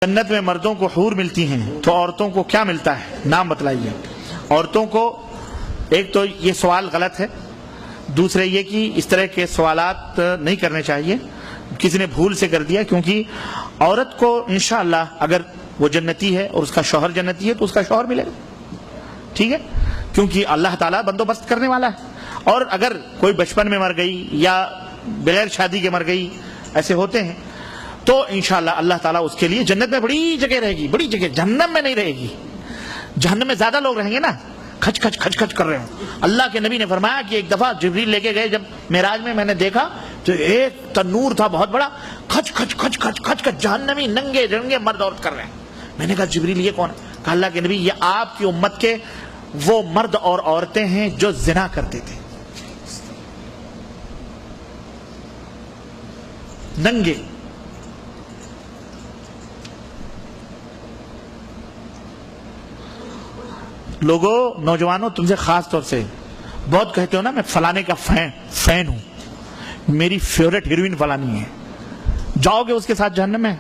جنت میں مردوں کو حور ملتی ہیں تو عورتوں کو کیا ملتا ہے؟ نام بتلائیے۔ عورتوں کو ایک تو یہ سوال غلط ہے، دوسرے یہ کہ اس طرح کے سوالات نہیں کرنے چاہیے، کسی نے بھول سے کر دیا، کیونکہ عورت کو انشاءاللہ اگر وہ جنتی ہے اور اس کا شوہر جنتی ہے تو اس کا شوہر ملے گا، ٹھیک ہے، کیونکہ اللہ تعالیٰ بندوبست کرنے والا ہے۔ اور اگر کوئی بچپن میں مر گئی یا بغیر شادی کے مر گئی، ایسے ہوتے ہیں، تو انشاءاللہ اللہ تعالیٰ اس کے لیے جنت میں بڑی جگہ رہے گی، بڑی جگہ، جہنم میں نہیں رہے گی۔ جہنم میں زیادہ لوگ رہیں گے نا، کھچ کھچ کھچ کھچ کر رہے ہوں۔ اللہ کے نبی نے فرمایا کہ ایک دفعہ جبریل لے کے گئے جب معراج میں نے دیکھا تو ایک تنور تھا بہت بڑا، کھچ کھچ کھچ کھچ کھچ کھچ جہنمی ننگے جنگے مرد عورت کر رہے ہیں۔ میں نے کہا جبریل یہ کون ہے؟ کہا اللہ کے نبی یہ آپ کی امت کے وہ مرد اور عورتیں ہیں جو زنا کرتے تھے، ننگے۔ لوگوں، نوجوانوں، تم سے خاص طور سے بہت کہتے ہو نا میں فلانے کا فین ہوں، میری فیورٹ ہیروئن فلانی ہے، جاؤ گے اس کے ساتھ جہنم میں؟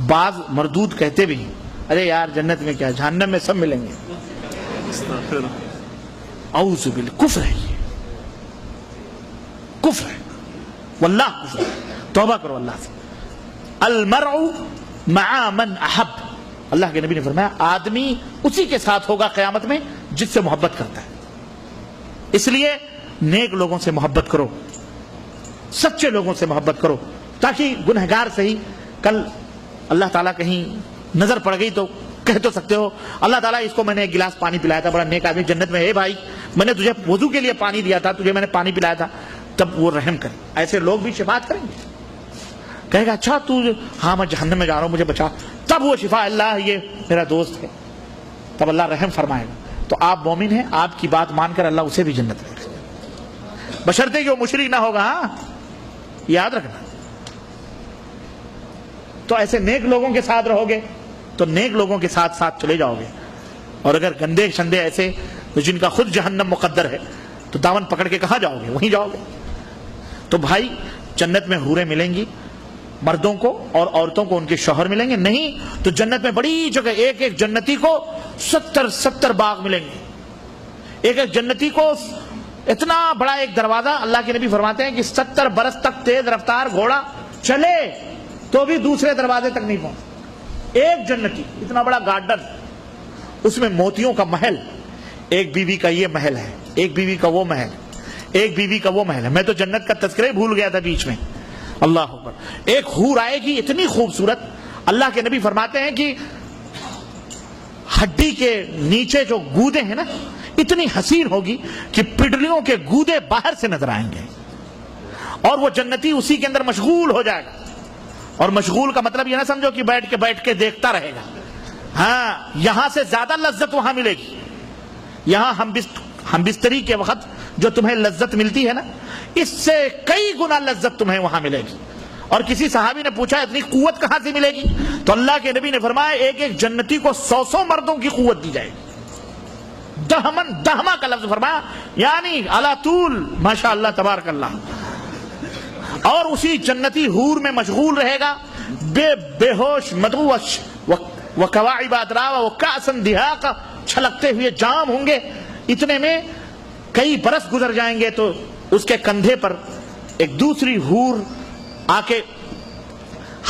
بعض مردود کہتے بھی ارے یار جنت میں کیا، جہنم میں سب ملیں گے۔ اعوذ باللہ، کفر ہے، یہ کفر ہے، واللہ کفر ہے، توبہ کرو اللہ سے۔ المرء مع من احب، اللہ کے نبی نے فرمایا آدمی اسی کے ساتھ ہوگا قیامت میں جس سے محبت کرتا ہے۔ اس لیے نیک لوگوں سے محبت کرو، سچے لوگوں سے محبت کرو، تاکہ گنہگار سے ہی کل اللہ تعالیٰ کہیں نظر پڑ گئی تو کہہ تو سکتے ہو اللہ تعالیٰ اس کو میں نے ایک گلاس پانی پلایا تھا، بڑا نیک آدمی جنت میں ہے بھائی، میں نے تجھے وضو کے لیے پانی دیا تھا، تجھے میں نے پانی پلایا تھا، تب وہ رحم کرے۔ ایسے لوگ بھی شفاعت کریں گے، کہے گا اچھا تو ہاں میں جہنم میں جا رہا ہوں مجھے بچا، تب وہ شفا اللہ یہ میرا دوست ہے، تب اللہ رحم فرمائے گا۔ تو آپ مومن ہیں، آپ کی بات مان کر اللہ اسے بھی جنت میں رکھے گا، بشرطے کہ وہ مشرک نہ ہوگا، ہاں یاد رکھنا۔ تو ایسے نیک لوگوں کے ساتھ رہو گے تو نیک لوگوں کے ساتھ ساتھ چلے جاؤ گے، اور اگر گندے شندے ایسے جن کا خود جہنم مقدر ہے تو دامن پکڑ کے کہاں جاؤ گے؟ وہیں جاؤ گے۔ تو بھائی جنت میں حوریں ملیں گی مردوں کو، اور عورتوں کو ان کے شوہر ملیں گے، نہیں تو جنت میں بڑی جگہ، ایک ایک جنتی کو 70 باغ ملیں گے، ایک ایک جنتی کو اتنا بڑا ایک دروازہ۔ اللہ کے نبی فرماتے ہیں کہ 70 برس تک تیز رفتار گھوڑا چلے تو بھی دوسرے دروازے تک نہیں پہنچ۔ ایک جنتی، اتنا بڑا گارڈن، اس میں موتیوں کا محل، ایک بیوی کا یہ محل ہے، ایک بیوی کا وہ محل، ایک بیوی کا وہ محل ہے۔ میں تو جنت کا تذکرہ بھول گیا تھا بیچ میں، اللہ اکبر۔ ایک حور آئے گی اتنی خوبصورت، اللہ کے نبی فرماتے ہیں کہ ہڈی کے نیچے جو گودے ہیں نا اتنی حسین ہوگی کہ پڈلیوں کے گودے باہر سے نظر آئیں گے، اور وہ جنتی اسی کے اندر مشغول ہو جائے گا۔ اور مشغول کا مطلب یہ نہ سمجھو کہ بیٹھ کے دیکھتا رہے گا، ہاں یہاں سے زیادہ لذت وہاں ملے گی۔ یہاں ہم بستری کے وقت جو تمہیں لذت ملتی ہے نا، اس سے کئی گنا لذت تمہیں وہاں ملے گی۔ اور کسی صحابی نے پوچھا اتنی قوت کہاں سے ملے گی؟ تو اللہ کے نبی نے فرمایا ایک ایک جنتی کو 100 مردوں کی قوت دی جائے گی۔ دہما کا لفظ فرمایا، یعنی علی طول، ماشاء اللہ تبارک اللہ۔ اور اسی جنتی حور میں مشغول رہے گا، بے ہوش مدغوش وکواعب اترابا وکأسا دہاقا، چھلکتے ہوئے جام ہوں گے۔ اتنے میں کئی برس گزر جائیں گے تو اس کے کندھے پر ایک دوسری حور آ کے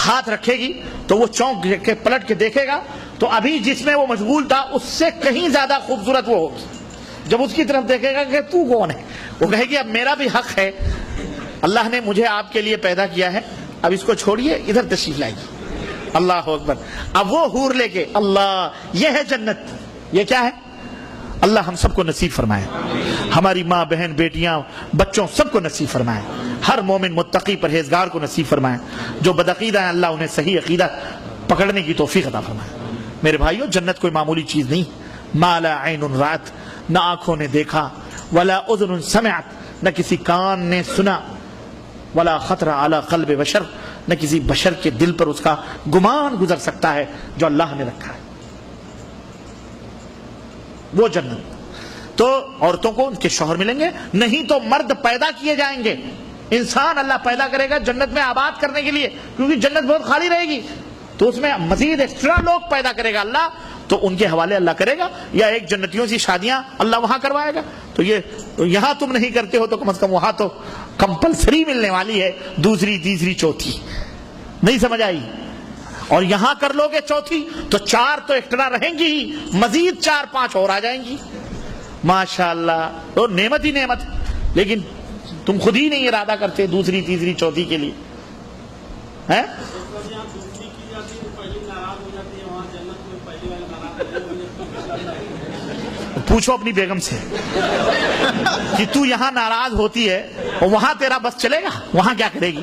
ہاتھ رکھے گی تو وہ چونک کے پلٹ کے دیکھے گا تو ابھی جس میں وہ مشغول تھا اس سے کہیں زیادہ خوبصورت وہ ہوگی۔ جب اس کی طرف دیکھے گا کہ تو کون ہے، وہ کہے گی اب میرا بھی حق ہے، اللہ نے مجھے آپ کے لیے پیدا کیا ہے، اب اس کو چھوڑیے، ادھر تشریف لائیے۔ اللہ اکبر۔ اب وہ حور لے کے، اللہ یہ ہے جنت، یہ کیا ہے؟ اللہ ہم سب کو نصیب فرمائے، ہماری ماں بہن بیٹیاں بچوں سب کو نصیب فرمائے، ہر مومن متقی پرہیزگار کو نصیب فرمائے، جو بدعقیدہ ہیں اللہ انہیں صحیح عقیدہ پکڑنے کی توفیق عطا فرمائے۔ میرے بھائیو، جنت کوئی معمولی چیز نہیں، ما لا عین رأت، نہ آنکھوں نے دیکھا، ولا اذن سمعت، نہ کسی کان نے سنا، ولا خطر علی قلب بشر، نہ کسی بشر کے دل پر اس کا گمان گزر سکتا ہے جو اللہ نے رکھا ہے، وہ جنت۔ تو عورتوں کو ان کے شوہر ملیں گے، نہیں تو مرد پیدا کیے جائیں گے، انسان اللہ پیدا کرے گا جنت میں آباد کرنے کے لیے، کیونکہ جنت بہت خالی رہے گی، تو اس میں مزید ایکسٹرا لوگ پیدا کرے گا اللہ، تو ان کے حوالے اللہ کرے گا، یا ایک جنتیوں سے شادیاں اللہ وہاں کروائے گا. تو یہ یہاں تم نہیں کرتے ہو تو کم از کم وہاں تو کمپلسری ملنے والی ہے دوسری تیسری چوتھی. نہیں سمجھ آئی؟ اور یہاں کر لو گے چوتھی تو 4 تو ایکسٹرا رہیں گی ہی، مزید 4-5 اور آ جائیں گی. ماشاءاللہ، تو نعمت ہی نعمت. لیکن تم خود ہی نہیں ارادہ کرتے دوسری تیسری چوتھی کے لیے. ہیں پوچھو اپنی بیگم سے کہ تو یہاں ناراض ہوتی ہے اور وہاں تیرا بس چلے گا، وہاں کیا کرے گی؟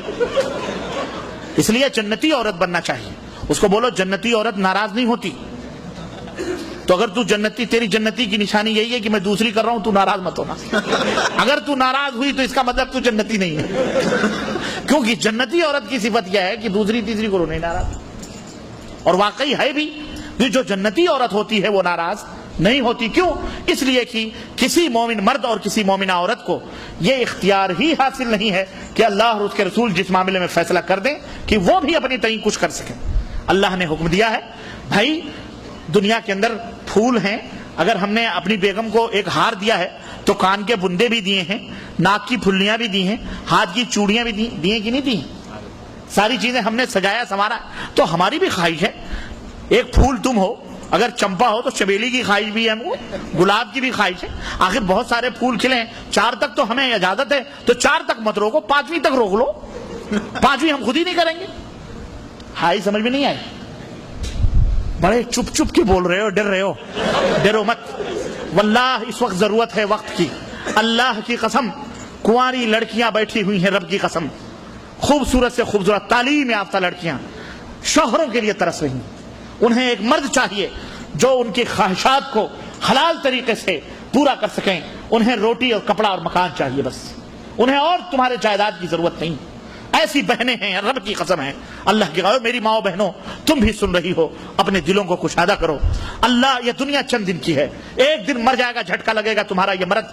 اس لیے جنتی عورت بننا چاہیے. اس کو بولو جنتی عورت ناراض نہیں ہوتی. تو اگر تو جنتی، تیری جنتی کی نشانی یہی ہے کہ میں دوسری کر رہا ہوں، تو ناراض مت ہونا. اگر تو ناراض ہوئی تو اس کا مطلب تو جنتی نہیں ہے. کیونکہ جنتی عورت کی صفت کیا ہے کہ دوسری تیسری کو نہیں ناراض. اور واقعی ہے بھی، جو جنتی عورت ہوتی ہے وہ ناراض نہیں ہوتی. کیوں؟ اس لیے کہ کسی مومن مرد اور کسی مومنہ عورت کو یہ اختیار ہی حاصل نہیں ہے کہ اللہ اور اس کے رسول جس معاملے میں فیصلہ کر دیں کہ وہ بھی اپنی تئیں کچھ کر سکیں. اللہ نے حکم دیا ہے بھائی دنیا کے اندر پھول ہیں، اگر ہم نے اپنی بیگم کو ایک ہار دیا ہے تو کان کے بندے بھی دیے ہیں، ناک کی پھلیاں بھی دی ہیں، ہاتھ کی چوڑیاں بھی دی ہیں کہ نہیں دی ہیں؟ ساری چیزیں ہم نے سجایا سنوارا. تو ہماری بھی خواہش ہے ایک پھول تم ہو، اگر چمپا ہو تو چمیلی کی خواہش بھی ہے ہم کو، گلاب کی بھی خواہش ہے. آخر بہت سارے پھول کھلے ہیں، 4 تک تو ہمیں اجازت ہے، تو 4 تک مت روکو، 5ویں تک روک لو. 5ویں ہم خود ہی نہیں کریں گے. ہائی سمجھ میں نہیں آئی؟ بڑے چپ چپ کے بول رہے ہو، ڈر رہے ہو. ڈرو مت، واللہ اس وقت ضرورت ہے وقت کی. اللہ کی قسم کنواری لڑکیاں بیٹھی ہوئی ہیں، رب کی قسم خوبصورت سے خوبصورت تعلیم یافتہ لڑکیاں شوہروں کے لیے ترس رہی ہیں. انہیں ایک مرد چاہیے جو ان کی خواہشات کو حلال طریقے سے پورا کر سکیں. انہیں روٹی اور کپڑا اور مکان چاہیے بس. انہیں اور تمہارے جائیداد کی ضرورت نہیں. ایسی بہنیں ہیں، رب کی قسم ہے، اللہ کی قسم. میری ماں بہنوں تم بھی سن رہی ہو، اپنے دلوں کو کشادہ کرو. اللہ، یہ دنیا چند دن کی ہے، ایک دن مر جائے گا، جھٹکا لگے گا. تمہارا یہ مرد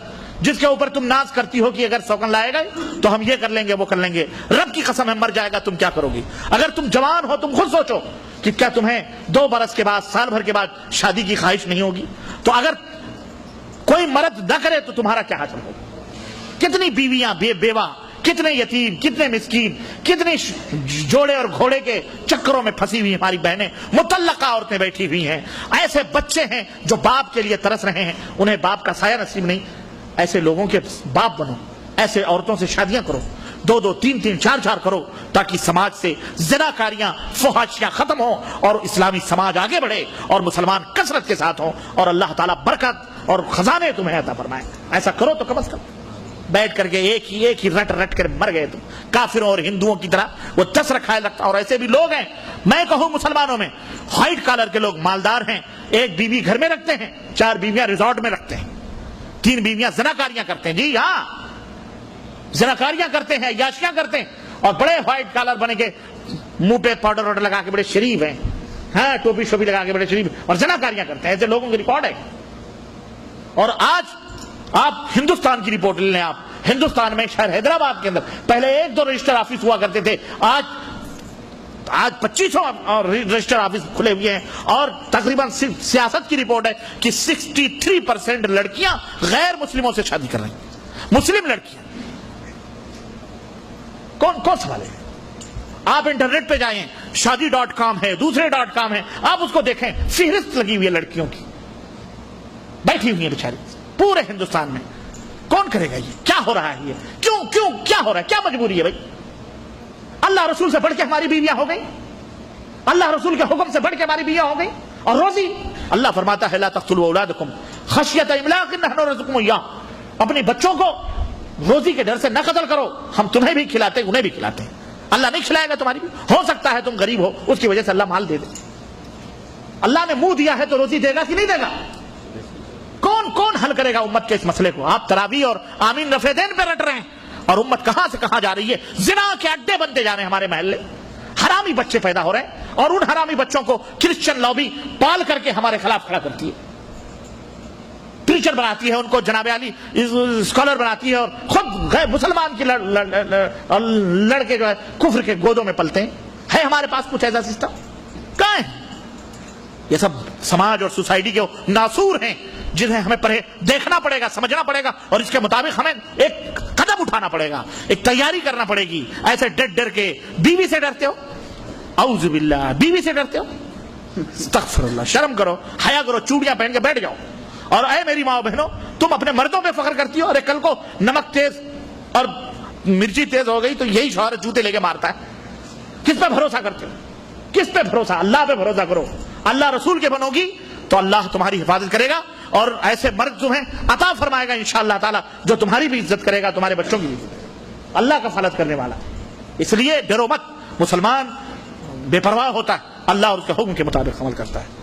جس کے اوپر تم ناز کرتی ہو کہ اگر سوگن لائے گا تو ہم یہ کر لیں گے وہ کر لیں گے، رب کی قسم ہے مر جائے گا. تم کیا کرو گی؟ اگر تم جوان ہو تم خود سوچو کہ کیا تمہیں 2 برس کے بعد، سال بھر کے بعد شادی کی خواہش نہیں ہوگی؟ تو اگر کوئی مرد نہ کرے تو تمہارا کیا حاصل ہوگا؟ کتنی بیویاں بیوہ، کتنے یتیم، کتنے مسکین، کتنے جوڑے اور گھوڑے کے چکروں میں پھنسی ہوئی ہماری بہنیں، مطلقہ عورتیں بیٹھی ہوئی ہیں. ایسے بچے ہیں جو باپ کے لیے ترس رہے ہیں، انہیں باپ کا سایہ نصیب نہیں. ایسے لوگوں کے باپ بنو، ایسے عورتوں سے شادیاں کرو، 2-2 3-3 4-4 کرو، تاکہ سماج سے زناکاریاں، فحاشیاں ختم ہوں اور اسلامی سماج آگے بڑھے اور مسلمان کثرت کے ساتھ ہوں اور اللہ تعالیٰ برکت اور خزانے تمہیں عطا فرمائے. ایسا کرو تو کم از کم. بیٹھ کر کے ایک ہی رٹ کر مر گئے تم کافروں اور ہندوؤں کی طرح. وہ 10 رکھائے رکھتا. اور ایسے بھی لوگ ہیں، میں کہوں مسلمانوں میں وائٹ کالر کے لوگ مالدار ہیں، 1 بیوی گھر میں رکھتے ہیں، 4 بیویاں ریزورٹ میں رکھتے ہیں، 3 بیویاں زناکاریاں کرتے ہیں. جی ہاں، زناکاریاں کرتے ہیں، عیاشیاں کرتے ہیں، اور بڑے وائٹ کالر بنے کے منہ پہ پاؤڈر واڈر لگا کے بڑے شریف ہیں، ہاں ٹوپی شوپی لگا کے بڑے شریف، اور زناکاریاں کرتے ہیں. ایسے لوگوں کی ریکارڈ ہے. اور آج آپ ہندوستان کی رپورٹ لے لیں. آپ ہندوستان میں شہر حیدرآباد کے اندر پہلے 1-2 رجسٹر آفس ہوا کرتے تھے، آج 2500 رجسٹر آفس کھلے ہوئے ہیں. اور تقریباً صرف سیاست کی رپورٹ ہے کہ 63% لڑکیاں غیر مسلموں سے شادی کر رہی ہیں. مسلم لڑکیاں کون سوال ہے؟ آپ انٹرنیٹ پہ جائیں، شادی.com ہے، دوسرے .com ہے، آپ اس کو دیکھیں، فہرست لگی ہوئی ہے لڑکیوں کی، بیٹھی ہوئی ہیں بیچاری پورے ہندوستان میں. کون کرے گا یہ؟ کیا ہو رہا ہے یہ؟ کیوں کیا ہو رہا ہے؟ کیا مجبوری ہے بھائی؟ اللہ رسول سے بڑھ کے ہماری بیویاں ہو گئی، اللہ رسول کے حکم سے بڑھ کے ہماری بیویاں ہو گئی. اور روزی، اللہ فرماتا ہے لا تقتلوا اولادکم خشیۃ املاق نحن نرزقکم ایاہ، اپنے بچوں کو روزی کے ڈر سے نہ قتل کرو، ہم تمہیں بھی کھلاتے ہیں انہیں بھی کھلاتے ہیں. اللہ نہیں کھلائے گا تمہاری بھی. ہو سکتا ہے تم غریب ہو، اس کی وجہ سے اللہ مال دے دے. اللہ نے منہ دیا ہے تو روزی دے گا کہ نہیں دے گا؟ کون حل کرے گا امت کے اس مسئلے کو؟ آپ تراویح اور آمین رفع دین پہ رٹ رہے ہیں، اور امت کہاں سے کہاں جا رہی ہے. زنا کے اڈے بنتے جا رہے ہیں ہمارے محلے، حرامی بچے پیدا ہو رہے ہیں، اور ان حرامی بچوں کو کرسچن لابی پال کر کے ہمارے خلاف کھڑا کرتی ہے، ٹیچر بناتی ہے ان کو، جناب علی اسکالر بناتی ہے، اور خود غیر مسلمان کی لڑکے جو ہے کفر کے گودوں میں پلتے ہیں. ہے ہمارے پاس کچھ ایسا سسٹم؟ بلائیں، یہ سب سماج اور سوسائٹی کے ناسور ہیں جنہیں ہمیں دیکھنا پڑے گا، سمجھنا پڑے گا، اور اس کے مطابق ہمیں ایک قدم اٹھانا پڑے گا، ایک تیاری کرنا پڑے گی۔ ایسے ڈر کے بیوی سے ڈرتے ہو، اعوذ باللہ، بیوی سے ڈرتے ہو، استغفر اللہ، شرم کرو، حیا کرو، چوڑیاں پہن کے بیٹھ جاؤ۔ اور اے میری ماں بہنوں، تم اپنے مردوں پہ فخر کرتی ہو، ارے کل کو نمک تیز اور مرچی تیز ہو گئی تو یہی شوہر جوتے لے کے مارتا ہے۔ کس پہ بھروسہ کرتے ہو؟ کس پہ بھروسہ؟ اللہ پہ بھروسہ کرو۔ اللہ رسول کے بنو گی تو اللہ تمہاری حفاظت کرے گا، اور ایسے مرد جو ہیں عطا فرمائے گا انشاءاللہ تعالی، جو تمہاری بھی عزت کرے گا، تمہارے بچوں کی بھی عزت، اللہ کفالت کرنے والا۔ اس لیے ڈرو مت، مسلمان بے پرواہ ہوتا ہے، اللہ اور اس کے حکم کے مطابق عمل کرتا ہے۔